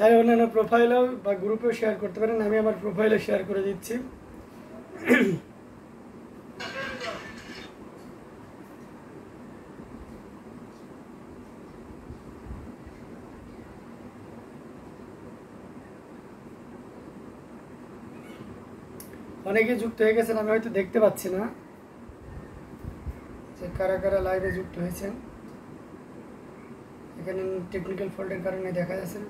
চাইলে অন্যান্য প্রোফাইলেও বা গ্রুপেও শেয়ার করতে পারেন, আমি আমার প্রোফাইলে শেয়ার করে দিচ্ছি। অনেকে যুক্ত হয়ে গেছেন, আমি হয়তো দেখতে পাচ্ছি না যে কারা কারা লাইভে যুক্ত হয়েছেন। এখানে টেকনিক্যাল ফল্টের কারণে দেখা যাচ্ছে না।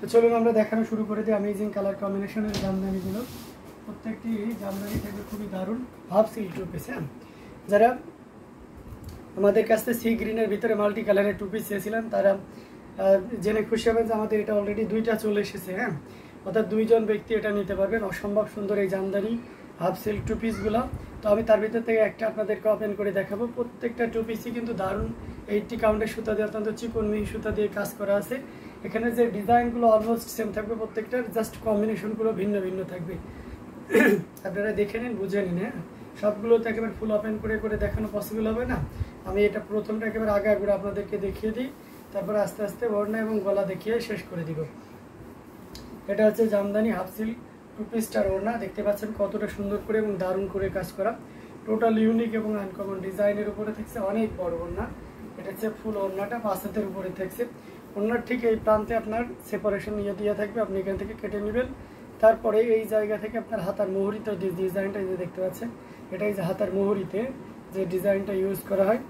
তো চলুন আমরা দেখানো শুরু করে দিই অ্যামেজিং কালার কম্বিনেশনের জামদানিগুলো। প্রত্যেকটি জামদানি থাকবে খুবই দারুণ হাফ সিল্ক টু পিস। হ্যাঁ, যারা আমাদের কাছ থেকে সি গ্রিনের ভিতরে মাল্টি কালারের টু পিস চেয়েছিলেন তারা জেনে খুশি হবেন যে আমাদের এটা অলরেডি 2টা চলে এসেছে। হ্যাঁ, অর্থাৎ 2জন ব্যক্তি এটা নিতে পারবেন। অসম্ভব সুন্দর এই জামদানি হাফ সিল্ক টু পিসগুলো। তো আমি তার ভিতর থেকে একটা আপনাদেরকে ওপেন করে দেখাবো। প্রত্যেকটা টু পিসই কিন্তু দারুণ 80 কাউন্টের সুতা দিয়ে, অত্যন্ত চিকন মিহি সুতা দিয়ে কাজ করা আছে। এখানে যে ডিজাইনগুলো অলমোস্ট সেম থাকবে প্রত্যেকটার, জাস্ট কম্বিনেশনগুলো ভিন্ন ভিন্ন থাকবে। আপনারা দেখে নিন, বুঝে নিন। হ্যাঁ, সবগুলো তো একেবারে ফুল ওপেন করে করে দেখানো পসিবল হবে না। আমি এটা প্রথমটা একেবারে আগে আগে আপনাদেরকে দেখিয়ে দিই, তারপরে আস্তে আস্তে ওড়না এবং গলা দেখিয়ে শেষ করে দিব। এটা হচ্ছে জামদানি হাফ সিল্ক টু পিসটার ওড়না। দেখতে পাচ্ছেন কতটা সুন্দর করে এবং দারুণ করে কাজ করা। টোটাল ইউনিক এবং আনকমন ডিজাইনের উপরে থাকছে, অনেক বড় ওড়না। এটা হচ্ছে ফুল ওড়নাটা 5 হাতের উপরে থাকছে। ওড়নার ঠিক এই প্রান্তে আপনার সেপারেশন দিয়ে থাকবে, আপনি এখান থেকে কেটে নেবেন। তারপরে এই জায়গা থেকে আপনার হাতার মোহরিতে যে ডিজাইনটা যে দেখতে পাচ্ছেন, এটাই যে হাতার মোহরিতে যে ডিজাইনটা ইউজ করা হয়।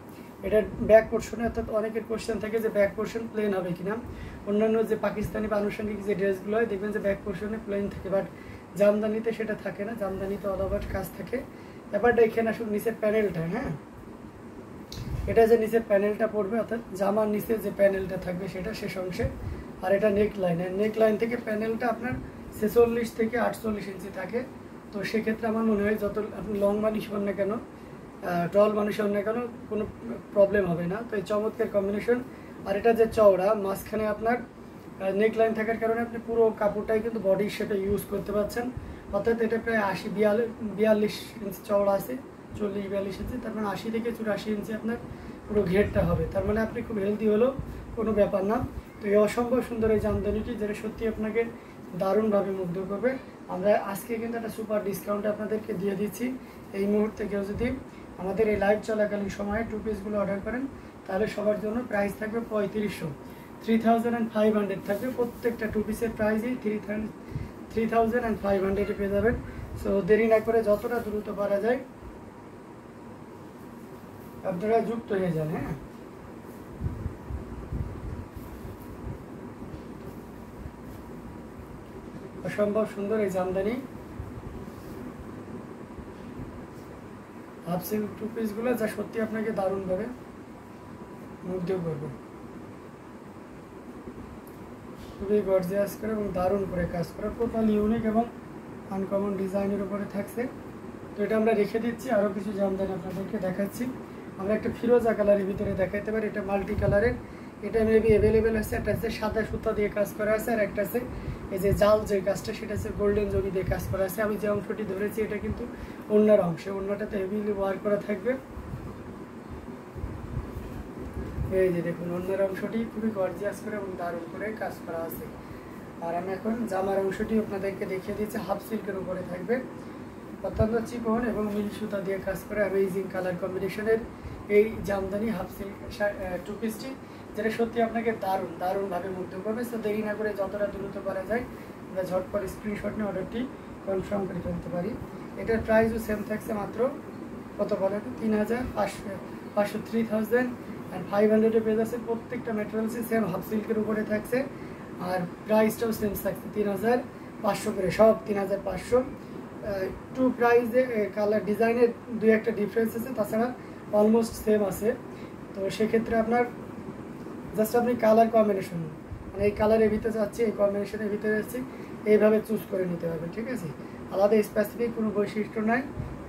এটার ব্যাক পোর্শনে, অর্থাৎ অনেকের কোশ্চেন থাকে যে ব্যাক পোর্শন প্লেন হবে কিনা। অন্যান্য যে পাকিস্তানি বা আনুষঙ্গিক যে ড্রেসগুলো হয় দেখবেন যে ব্যাক পোর্শনে প্লেন থাকে, বাট জামদানিতে সেটা থাকে না। জামদানিতে অল ওভার কাজ থাকে। এবার এখানে আসুন নিচের প্যানেলটা। হ্যাঁ, এটা যে নিচের প্যানেলটা পড়বে, অর্থাৎ জামার নিচে যে প্যানেলটা থাকবে সেটা শেষ অংশে। আর এটা নেক লাইন, নেক লাইন থেকে প্যানেলটা আপনার 46 থেকে 48 ইঞ্চি থাকে। তো সেক্ষেত্রে আমার মনে হয় যত আপনি লং মানুষ হন না কেন, টল মানুষ হন না কেন, কোনো প্রবলেম হবে না। তো এই চমৎকার কম্বিনেশন। আর এটা যে চওড়া, মাঝখানে আপনার নেক লাইন থাকার কারণে আপনি পুরো কাপড়টাই কিন্তু বডি শেপে ইউজ করতে পারছেন। অর্থাৎ এটা প্রায় 42 ইঞ্চি চওড়া আছে, 40-42 ইঞ্চি, তার মানে 80 থেকে 84 ইঞ্চি আপনার পুরো ঘেরটা হবে। তার মানে আপনি খুব হেলদি হলেও কোনো ব্যাপার না। তো এই অসম্ভব সুন্দর এই জামদানিটি, যেটা সত্যি আপনাকে দারুণভাবে মুগ্ধ করবে। আমরা আজকে কিন্তু একটা সুপার ডিসকাউন্ট আপনাদেরকে দিয়ে দিচ্ছি। এই মুহূর্তে কেউ যদি আমাদের এই লাইভ চলাকালীন সময়ে টু পিসগুলো অর্ডার করেন তাহলে সবার জন্য প্রাইস থাকবে 3500, 3500 থাকবে। প্রত্যেকটা টু পিসের প্রাইসই 3500 পেয়ে যাবেন। সো দেরি না করে যতটা দ্রুত পারা যায় আপনারা যুক্ত হয়ে যান। হ্যাঁ, অসম্ভব সুন্দর এই জামদানি হাফ সিল্ক টু পিসগুলো, যা সত্যি আপনাকে দারুণভাবে মুগ্ধ করবে। খুবই গর্জিয়াস করে এবং দারুণ করে কাজ করা, টোটাল ইউনিক এবং আনকমন ডিজাইনের উপরে থাকছে। তো এটা আমরা রেখে দিচ্ছি। আরও কিছু জামদানি আপনাদেরকে দেখাচ্ছি। আমরা একটা ফিরোজা কালারের ভিতরে দেখাইতে পারি, এটা মাল্টি কালারের। এটা মেবি অ্যাভেলেবেল আছে। একটা আছে সাদা সুতা দিয়ে কাজ করা আছে, আর একটা আছে এই যে জাল যে কাজটা, সেটা আছে গোল্ডেন জরি দিয়ে কাজ করা আছে। আমি যে অংশটি ধরেছি এটা কিন্তু ওড়নার অংশে, ওড়নাটাতে হেভিলি ওয়ার্ক করা থাকবে। এই যে দেখুন, ওড়নার অংশটি খুবই গর্জিয়াস করে এবং দারুণ করে কাজ করা আছে। আর আমি এখন জামার অংশটি আপনাদেরকে দেখিয়ে দিচ্ছি, হাফ সিল্কের উপরে থাকবে। অত্যন্ত চিকন এবং মিল সুতা দিয়ে কাজ করা অ্যামেজিং কালার কম্বিনেশনের এই জামদানি হাফ সিল্ক টু পিসটি, যেটা সত্যি আপনাকে দারুণভাবে মুগ্ধ করবে। তো দেরি না করে যতটা দ্রুত করা যায় আমরা ঝটপট স্ক্রিনশট নিয়ে অর্ডারটি কনফার্ম করে ফেলতে পারি। এটার প্রাইসও সেম থাকছে, মাত্র কত বলেন, 3500 পেয়ে যাচ্ছে। প্রত্যেকটা ম্যাটেরিয়ালসই সেম হাফ সিল্কের উপরে থাকছে। আর প্রাইসটাও সেম থাকছে 3500 করে, সব 3500। একটু প্রাইসে কালার ডিজাইনের 2-1টা ডিফারেন্স আছে, তাছাড়া অলমোস্ট সেম আছে। তো সেক্ষেত্রে আপনার জাস্ট আপনি কালার কম্বিনেশন, মানে এই কালারের ভিতরে যাচ্ছি, এই কম্বিনেশনের ভিতরে যাচ্ছি, এইভাবে চুজ করে নিতে হবে। ঠিক আছে, আলাদা স্পেসিফিক কোনো বৈশিষ্ট্য নাই।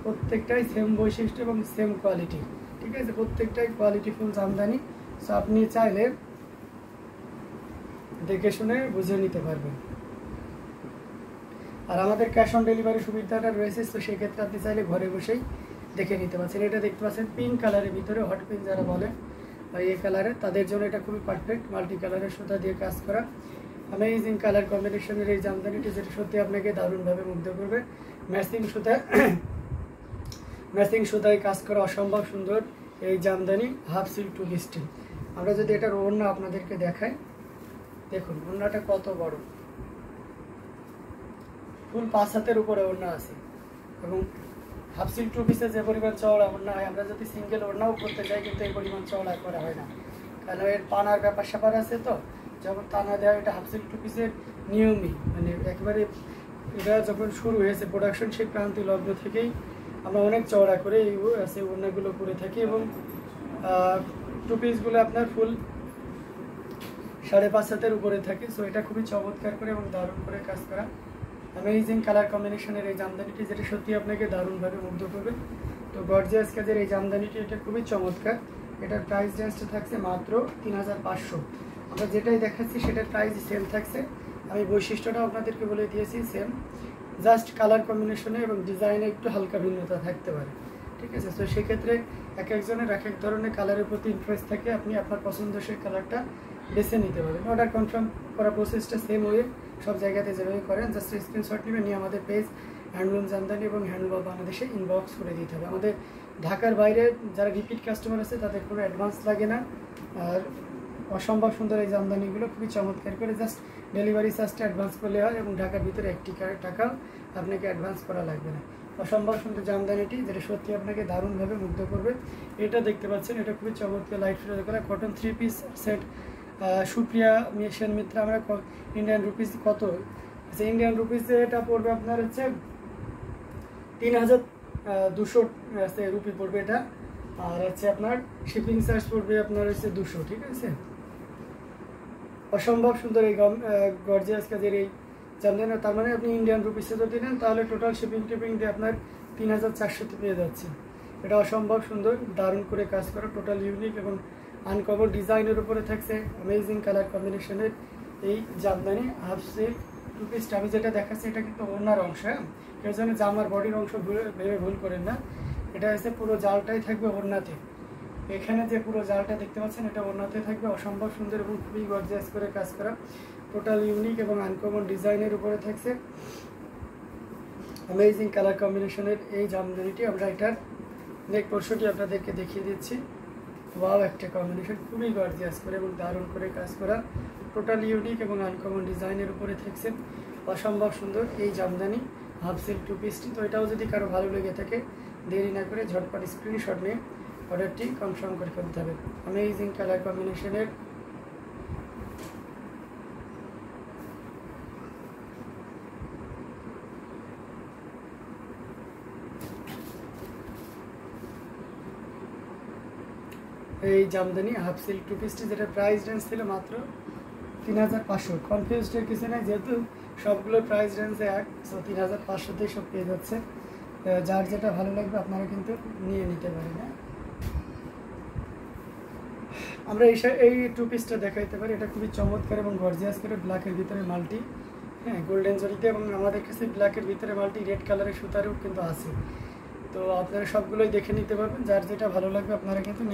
প্রত্যেকটাই সেম বৈশিষ্ট্য এবং সেম কোয়ালিটি, ঠিক আছে, প্রত্যেকটাই কোয়ালিটিফুল জামদানি। সো আপনি চাইলে দেখে শুনে বুঝে নিতে পারবেন। আর আমাদের ক্যাশ অন ডেলিভারি সুবিধাটা রয়েছে, তো সেক্ষেত্রে আপনি চাইলে ঘরে বসেই দেখে নিতে পারছেন। এটা দেখতে পাচ্ছেন পিঙ্ক কালারের ভিতরে, হট পিঙ্ক যারা বলে এই কালারে, তাদের জন্য এটা খুবই পারফেক্ট। মাল্টি কালারের সুতা দিয়ে কাজ করা অ্যামেজিং কালার কম্বিনেশনের এই জামদানিটি, যেটা সত্যি আপনাকে দারুণভাবে মুগ্ধ করবে। ম্যাচিং সুতায় কাজ করা অসম্ভব সুন্দর এই জামদানি হাফ সিল্ক 2 পিসটি। আমরা যদি এটার ওড়না আপনাদেরকে দেখাই, দেখুন ওড়নাটা কত বড়, ফুল 5 হাতের উপরে ওড়না আছে। এবং হাফ সিল্ক 2 পিসে যে পরিমাণ চওড়া ওড়না হয়, আমরা যদি সিঙ্গেল ওড়নাও করতে যাই কিন্তু এই পরিমাণ চওড়া করা হয় না, কারণ এর পানার ব্যাপার স্যাপার আছে। তো যখন টানা দেওয়া, এটা হাফ সিল্ক 2 পিসের নিয়মই, মানে একেবারে এটা যখন শুরু হয়েছে প্রোডাকশন, সেই ক্রান্তি লগ্ন থেকেই আমরা অনেক চওড়া করে এই ওড়নাগুলো করে থাকি। এবং 2 পিসগুলো আপনার ফুল 5.5 হাতের উপরে থাকে। সো এটা খুবই চমৎকার করে এবং দারুণ করে কাজ করা অ্যামেজিং কালার কম্বিনেশনের এই জামদানিটি, যেটা সত্যি আপনাকে দারুণভাবে মুগ্ধ করবে। তো গর্জিয়াস কাজের এই জামদানিটি, এটা খুবই চমৎকার। এটার প্রাইস রেঞ্জটা থাকছে মাত্র 3500। আমরা যেটাই দেখাচ্ছি সেটার প্রাইস সেম থাকছে। আমি বৈশিষ্ট্যটা আপনাদেরকে বলে দিয়েছি সেম, জাস্ট কালার কম্বিনেশনে এবং ডিজাইনে একটু হালকা ভিন্নতা থাকতে পারে, ঠিক আছে। তো সেক্ষেত্রে এক একজনের এক এক ধরনের কালারের প্রতি ইন্টারেস্ট থাকে, আপনি আপনার পছন্দসই কালারটা বেছে নিতে পারবেন। অর্ডার কনফার্ম করা প্রসেসটা সেম ওয়ে সব জায়গাতে যেভাবে করেন, জাস্ট স্ক্রিনশট নেবেন, নিয়ে আমাদের পেজ হ্যান্ডলুম জামদানি এবং হ্যান্ডলুম বাংলাদেশে ইনবক্স করে দিতে হবে। আমাদের ঢাকার বাইরে যারা রিপিট কাস্টমার আছে তাদের কোনো অ্যাডভান্স লাগে না। আর অসম্ভব সুন্দর এই জামদানিগুলো খুবই চমৎকার করে জাস্ট ডেলিভারি চার্জটা অ্যাডভান্স করলে হয়, এবং ঢাকার ভিতরে 1 টাকাও আপনাকে অ্যাডভান্স করা লাগবে না। অসম্ভব সুন্দর জামদানিটি, যেটা সত্যি আপনাকে দারুণভাবে মুগ্ধ করবে। এটা দেখতে পাচ্ছেন, এটা খুবই চমৎকার লাইট ফিরে করা cotton 3 piece set. Supriya Sen Mitra, আমরা ইন্ডিয়ান রুপিস কত, আচ্ছা ইন্ডিয়ান রুপিসে এটা পড়বে আপনার হচ্ছে 3200 রুপি পড়বে এটা। আর হচ্ছে আপনার শিপিং চার্জ পড়বে আপনার হচ্ছে 200, ঠিক আছে। অসম্ভব সুন্দর এই গর্জিয়াস কাজের এই জামদানি, তার মানে আপনি ইন্ডিয়ান রুপিসে যদি নেন তাহলে টোটাল শিপিং টিপিং দিয়ে আপনার 3400 পেয়ে যাচ্ছে। এটা অসম্ভব সুন্দর, দারুণ করে কাজ করা, টোটাল ইউনিক এবং আনকমন ডিজাইনের উপরে থাকছে অ্যামেজিং কালার কম্বিনেশনের এই জামদানি হাফ সিল্ক 2 পিসটা। আমি যেটা দেখাচ্ছি এটা কিন্তু ওড়নার অংশ, কেউ যেন জামার বডির অংশ ভেবে ভুল করেন না। এটা হচ্ছে পুরো জালটাই থাকবে ওড়নাতে। এখানে যে পুরো জালটা দেখতে পাচ্ছেন এটা ওড়নাতে থাকবে। অসম্ভব সুন্দর এবং খুবই গর্জিয়াস করে কাজ করা, টোটাল ইউনিক এবং আনকমন ডিজাইনের উপরে থাকছে অ্যামেজিং কালার কম্বিনেশনের এই জামদানিটি। আমরা এটার নেক পোর্শনটি আপনাদেরকে দেখিয়ে দিচ্ছি। ওয়াও, একটা কম্বিনেশন, খুবই গর্জিয়াস করে এবং দারুণ করে কাজ করা, টোটাল ইউনিক এবং আনকমন ডিজাইনের উপরে থাকছে অসম্ভব সুন্দর এই জামদানি হাফ সিল্ক 2 পিসটি। তো এটাও যদি কারো ভালো লেগে থাকে, দেরি না করে ঝটপট স্ক্রিনশট নিয়ে অর্ডারটি কনফার্ম করে ফেলতে হবে। অ্যামেজিং কালার কম্বিনেশনের এই জামদানি হাফ সিল্ক 2 পিসটি, যেটা প্রাইস রেঞ্জ ছিল মাত্র 3500। কনফিউজডের কিছু নেই, যেহেতু সবগুলো প্রাইস রেঞ্জে এক, সো 3500তেই সব পেয়ে যাচ্ছে। যার যেটা ভালো লাগবে আপনারা কিন্তু নিয়ে নিতে পারেন। আমরা এই 2 পিসটা দেখাইতে পারি। এটা খুবই চমৎকার এবং গর্জিয়াস করে ব্ল্যাকের ভিতরে মাল্টি, হ্যাঁ গোল্ডেন জরিতে, এবং আমাদের কাছে ব্ল্যাকের ভিতরে মাল্টি রেড কালারের সুতারও কিন্তু আছে। তো আপনারা সবগুলোই দেখে নিতে পারবেন, যার যেটা ভালো লাগবে আপনারা কিন্তু নিয়ে